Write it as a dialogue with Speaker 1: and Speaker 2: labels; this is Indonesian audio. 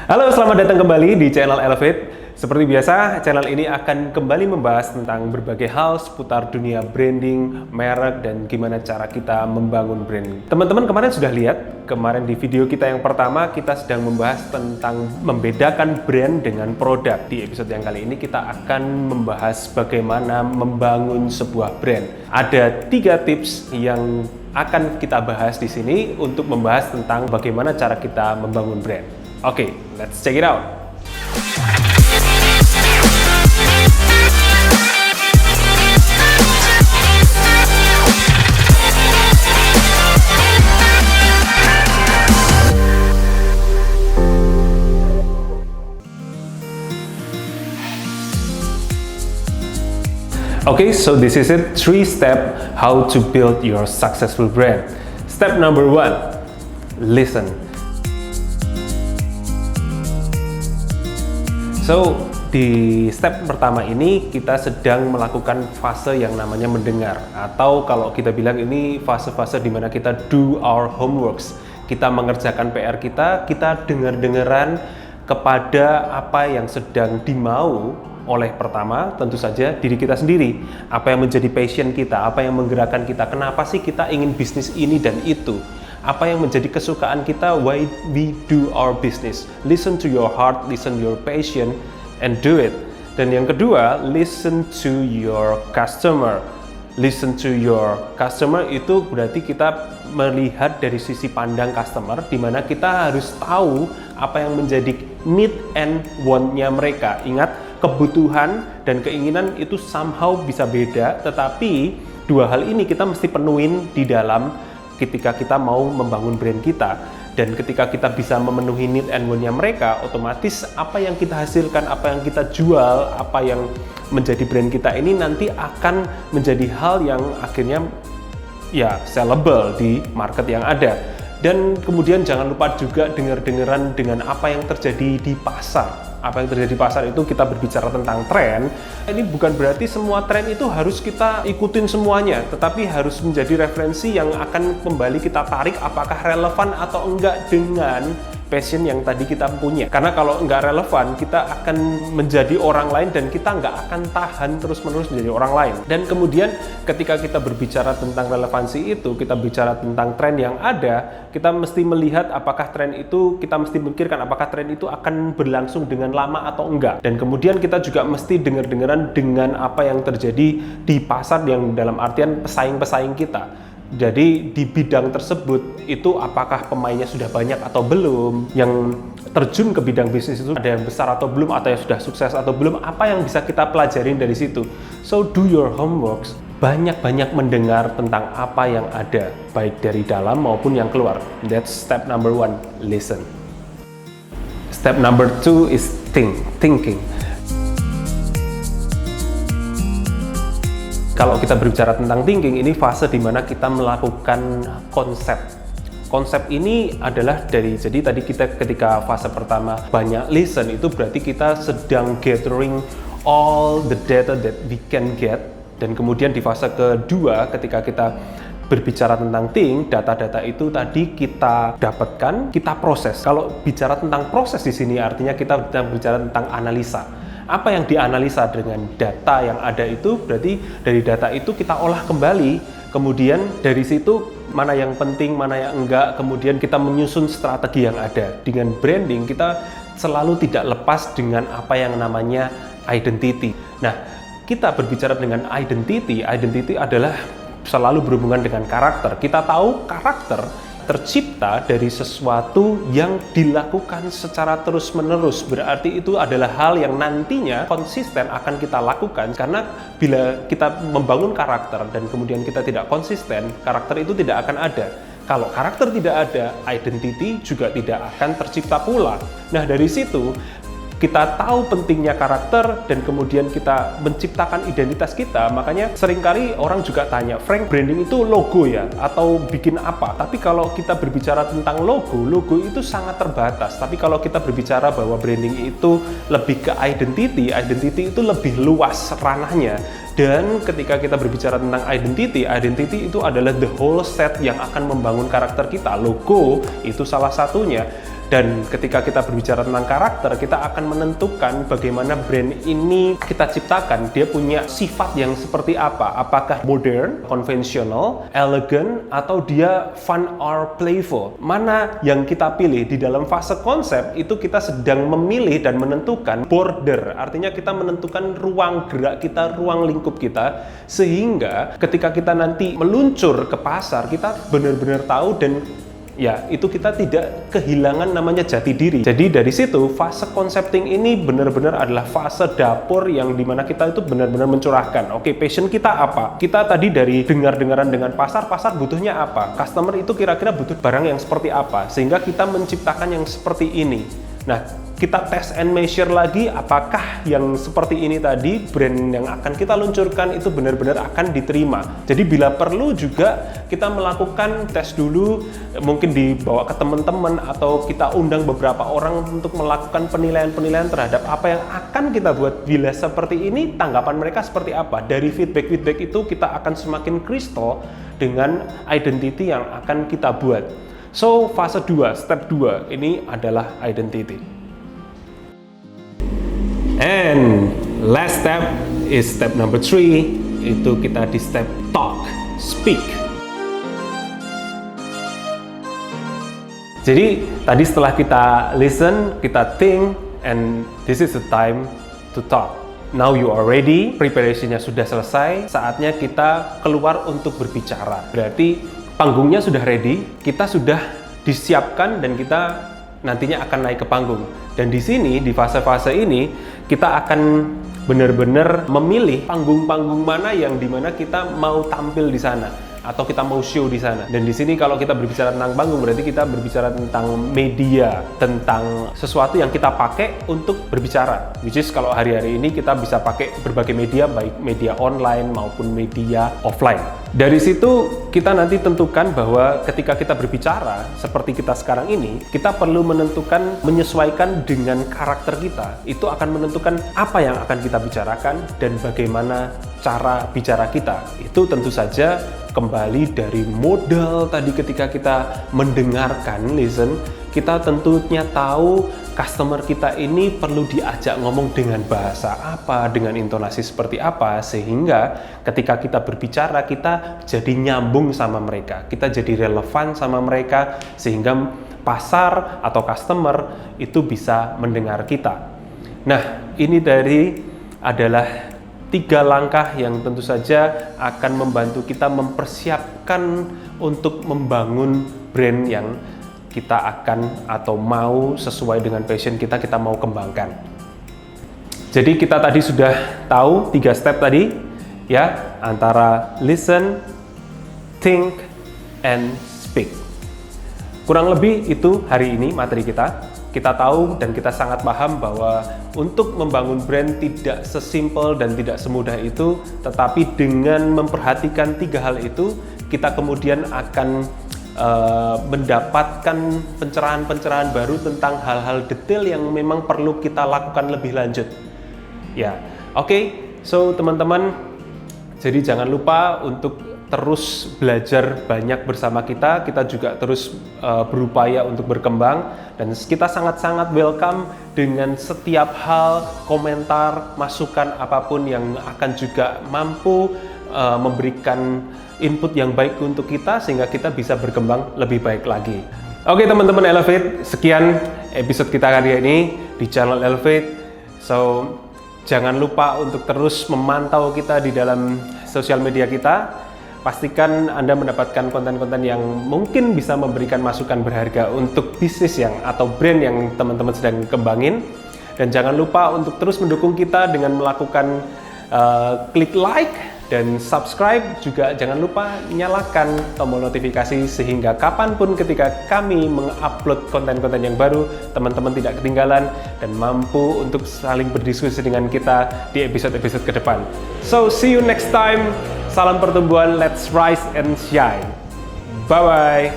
Speaker 1: Halo, selamat datang kembali di channel Elevate. Seperti biasa, channel ini akan kembali membahas tentang berbagai hal seputar dunia branding, merek, dan gimana cara kita membangun brand. Teman-teman kemarin sudah lihat, kemarin di video kita yang pertama, kita sedang membahas tentang membedakan brand dengan produk. Di episode yang kali ini kita akan membahas bagaimana membangun sebuah brand. Ada 3 tips yang akan kita bahas di sini untuk membahas tentang bagaimana cara kita membangun brand. Oke, let's check it out. Okay, so this is it. 3-step how to build your successful brand. Step number 1, listen. So, di step pertama ini kita sedang melakukan fase yang namanya mendengar, atau kalau kita bilang ini fase-fase di mana kita do our homeworks. Kita mengerjakan PR kita dengar-dengaran kepada apa yang sedang dimau oleh pertama tentu saja diri kita sendiri. Apa yang menjadi passion kita, apa yang menggerakkan kita, kenapa sih kita ingin bisnis ini dan itu. Apa yang menjadi kesukaan kita, why we do our business. Listen to your heart, listen to your passion, and do it. Dan yang kedua, listen to your customer. Listen to your customer itu berarti kita melihat dari sisi pandang customer, di mana kita harus tahu apa yang menjadi need and want-nya mereka. Ingat, kebutuhan dan keinginan itu somehow bisa beda, tetapi dua hal ini kita mesti penuhin di dalam ketika kita mau membangun brand kita. Dan ketika kita bisa memenuhi need and want-nya mereka, otomatis apa yang kita hasilkan, apa yang kita jual, apa yang menjadi brand kita ini nanti akan menjadi hal yang akhirnya ya sellable di market yang ada. Dan kemudian jangan lupa juga dengar-dengaran dengan apa yang terjadi di pasar. Apa yang terjadi di pasar itu kita berbicara tentang tren. Ini bukan berarti semua tren itu harus kita ikutin semuanya, tetapi harus menjadi referensi yang akan kembali kita tarik apakah relevan atau enggak dengan passion yang tadi kita punya. Karena kalau enggak relevan, kita akan menjadi orang lain dan kita enggak akan tahan terus-menerus menjadi orang lain. Dan kemudian ketika kita berbicara tentang relevansi itu, kita bicara tentang tren yang ada, kita mesti melihat apakah tren itu, kita mesti memikirkan apakah tren itu akan berlangsung dengan lama atau enggak. Dan kemudian kita juga mesti dengar-dengaran dengan apa yang terjadi di pasar yang dalam artian pesaing-pesaing kita. Jadi di bidang tersebut itu apakah pemainnya sudah banyak atau belum, yang terjun ke bidang bisnis itu ada yang besar atau belum, atau yang sudah sukses atau belum, apa yang bisa kita pelajarin dari situ. So do your homeworks, banyak-banyak mendengar tentang apa yang ada, baik dari dalam maupun yang keluar. That's step number 1, listen. Step number 2 is thinking. Kalau kita berbicara tentang thinking, ini fase di mana kita melakukan konsep. Konsep ini adalah jadi tadi kita ketika fase pertama banyak listen, itu berarti kita sedang gathering all the data that we can get. Dan kemudian di fase kedua ketika kita berbicara tentang think, data-data itu tadi kita dapatkan, kita proses. Kalau bicara tentang proses di sini artinya kita bicara tentang analisa. Apa yang dianalisa dengan data yang ada itu, berarti dari data itu kita olah kembali, kemudian dari situ mana yang penting, mana yang enggak, kemudian kita menyusun strategi yang ada. Dengan branding kita selalu tidak lepas dengan apa yang namanya identity. Nah, kita berbicara dengan identity adalah selalu berhubungan dengan karakter. Kita tahu karakter tercipta dari sesuatu yang dilakukan secara terus-menerus. Berarti itu adalah hal yang nantinya konsisten akan kita lakukan, karena bila kita membangun karakter dan kemudian kita tidak konsisten, karakter itu tidak akan ada. Kalau karakter tidak ada, identity juga tidak akan tercipta pula. Nah, dari situ kita tahu pentingnya karakter dan kemudian kita menciptakan identitas kita. Makanya seringkali orang juga tanya, Frank, branding itu logo ya? Atau bikin apa? Tapi kalau kita berbicara tentang logo itu sangat terbatas. Tapi kalau kita berbicara bahwa branding itu lebih ke identity itu lebih luas ranahnya. Dan ketika kita berbicara tentang identity itu adalah the whole set yang akan membangun karakter kita. Logo itu salah satunya. Dan ketika kita berbicara tentang karakter, kita akan menentukan bagaimana brand ini kita ciptakan. Dia punya sifat yang seperti apa? Apakah modern, konvensional, elegan, atau dia fun or playful? Mana yang kita pilih? Di dalam fase konsep itu kita sedang memilih dan menentukan border. Artinya kita menentukan ruang gerak kita, ruang lingkup kita, sehingga ketika kita nanti meluncur ke pasar, kita benar-benar tahu dan ya, itu kita tidak kehilangan namanya jati diri. Jadi dari situ, fase concepting ini benar-benar adalah fase dapur yang dimana kita itu benar-benar mencurahkan. Oke, passion kita apa? Kita tadi dari dengar-dengaran dengan pasar butuhnya apa? Customer itu kira-kira butuh barang yang seperti apa? Sehingga kita menciptakan yang seperti ini. Nah, kita test and measure lagi apakah yang seperti ini tadi, brand yang akan kita luncurkan itu benar-benar akan diterima. Jadi bila perlu juga kita melakukan tes dulu, mungkin dibawa ke teman-teman atau kita undang beberapa orang untuk melakukan penilaian-penilaian terhadap apa yang akan kita buat. Bila seperti ini, tanggapan mereka seperti apa? Dari feedback itu kita akan semakin crystal dengan identity yang akan kita buat. So, fase 2, step 2 ini adalah identity. And last step is step number 3, itu kita di step talk, speak. Jadi, tadi setelah kita listen, kita think, and this is the time to talk. Now you are ready, preparationnya sudah selesai, saatnya kita keluar untuk berbicara. Berarti panggungnya sudah ready, kita sudah disiapkan dan kita nantinya akan naik ke panggung. Dan di sini, di fase-fase ini, kita akan benar-benar memilih panggung-panggung mana yang dimana kita mau tampil di sana atau kita mau show di sana. Dan di sini kalau kita berbicara tentang panggung, berarti kita berbicara tentang media, tentang sesuatu yang kita pakai untuk berbicara. Which is kalau hari-hari ini kita bisa pakai berbagai media, baik media online maupun media offline. Dari situ kita nanti tentukan bahwa ketika kita berbicara seperti kita sekarang ini, kita perlu menentukan, menyesuaikan dengan karakter kita. Itu akan menentukan apa yang akan kita bicarakan dan bagaimana cara bicara kita. Itu tentu saja kembali dari modal tadi ketika kita mendengarkan, listen, kita tentunya tahu customer kita ini perlu diajak ngomong dengan bahasa apa, dengan intonasi seperti apa, sehingga ketika kita berbicara, kita jadi nyambung sama mereka, kita jadi relevan sama mereka, sehingga pasar atau customer itu bisa mendengar kita. Nah, ini adalah 3 langkah yang tentu saja akan membantu kita mempersiapkan untuk membangun brand yang kita akan atau mau sesuai dengan passion kita mau kembangkan. Jadi kita tadi sudah tahu 3 step tadi ya, antara listen, think, and speak. Kurang lebih itu hari ini materi kita. Kita tahu dan kita sangat paham bahwa untuk membangun brand tidak sesimpel dan tidak semudah itu, tetapi dengan memperhatikan 3 hal itu, kita kemudian akan mendapatkan pencerahan-pencerahan baru tentang hal-hal detail yang memang perlu kita lakukan lebih lanjut. Ya, oke. So teman-teman, jadi jangan lupa untuk terus belajar banyak bersama kita. Kita juga terus berupaya untuk berkembang, dan kita sangat-sangat welcome dengan setiap hal, komentar, masukan apapun yang akan juga mampu memberikan input yang baik untuk kita sehingga kita bisa berkembang lebih baik lagi. Oke teman-teman Elevate, sekian episode kita kali ini di channel Elevate. So jangan lupa untuk terus memantau kita di dalam sosial media kita. Pastikan Anda mendapatkan konten-konten yang mungkin bisa memberikan masukan berharga untuk bisnis yang atau brand yang teman-teman sedang kembangin. Dan jangan lupa untuk terus mendukung kita dengan melakukan klik like dan subscribe. Juga jangan lupa nyalakan tombol notifikasi sehingga kapanpun ketika kami mengupload konten-konten yang baru, teman-teman tidak ketinggalan dan mampu untuk saling berdiskusi dengan kita di episode-episode ke depan. So see you next time. Salam pertumbuhan, let's rise and shine. Bye-bye.